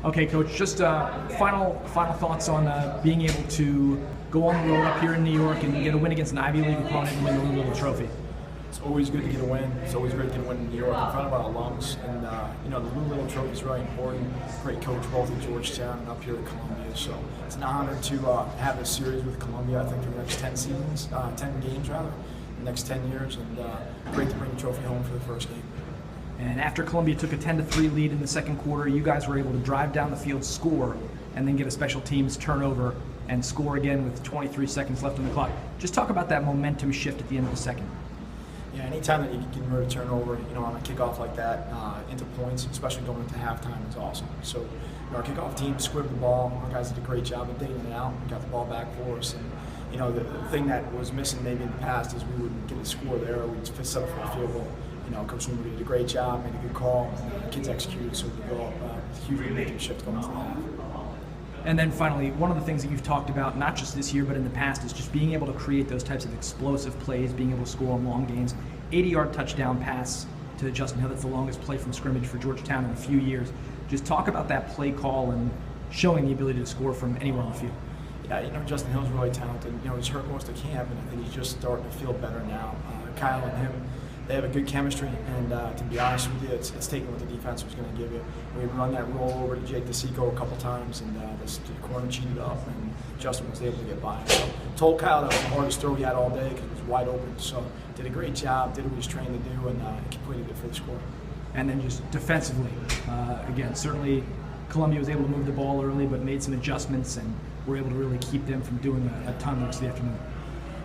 Okay, Coach, just final thoughts on being able to go on the road up here in New York and get a win against an Ivy League opponent and win the Little Trophy. It's always good to get a win. It's always great to get a win in New York in front of our alums. And, the Little Trophy is really important. Great coach both at Georgetown and up here at Columbia. So it's an honor to have a series with Columbia, I think, for the next 10 seasons, 10 games rather, the next 10 years. And great to bring the trophy home for the first game. And after Columbia took a 10-3 lead in the second quarter, you guys were able to drive down the field, score, and then get a special teams turnover and score again with 23 seconds left on the clock. Just talk about that momentum shift at the end of the second. Yeah, anytime that you can convert a turnover, on a kickoff like that into points, especially going into halftime, is awesome. So our kickoff team squibbed the ball. Our guys did a great job of digging it out and got the ball back for us. And the thing that was missing maybe in the past is we wouldn't get a score there. We'd just set up for a field goal. Coach Rob did a great job, made a good call, and the kids executed, so we go up huge momentum shift going into the half. And then finally, one of the things that you've talked about, not just this year but in the past, is just being able to create those types of explosive plays, being able to score on long games. 80-yard touchdown pass to Justin Hill, that's the longest play from scrimmage for Georgetown in a few years. Just talk about that play call and showing the ability to score from anywhere on the field. Yeah, Justin Hill's really talented. He's hurt most of camp, and I think he's just starting to feel better now. Kyle and him, they have a good chemistry, and to be honest with you, it's taking what the defense was going to give you. We run that roll over to Jake DeSico a couple times, and the corner cheated up, and Justin was able to get by. So told Kyle that was the hardest throw he had all day because it was wide open. So did a great job, did what he was trained to do, and completed it for the score. And then just defensively, again, certainly Columbia was able to move the ball early, but made some adjustments, and were able to really keep them from doing a ton the rest of the afternoon.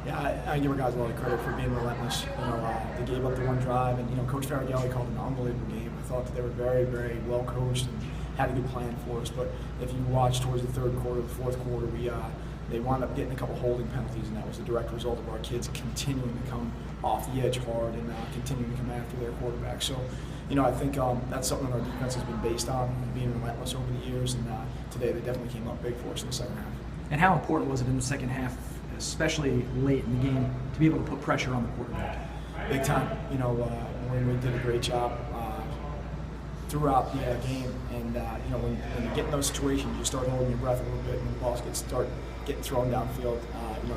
Yeah, I give our guys a lot of credit for being relentless. They gave up the one drive, and Coach Farragelli called it an unbelievable game. I thought that they were very, very well coached and had a good plan for us. But if you watch towards the third quarter, the fourth quarter, they wound up getting a couple holding penalties, and that was the direct result of our kids continuing to come off the edge hard and continuing to come after their quarterback. So, I think that's something that our defense has been based on, being relentless over the years, and today they definitely came up big for us in the second half. And how important was it in the second half, especially late in the game, to be able to put pressure on the quarterback? Big time. We did a great job throughout the game, and when you get in those situations, you start holding your breath a little bit, and the balls start getting thrown downfield.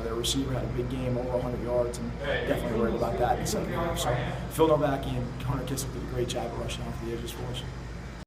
Their receiver had a big game, over 100 yards, and definitely worried about that in the second half. So Phil Novak and Hunter Kissick did a great job of rushing off the edges for us.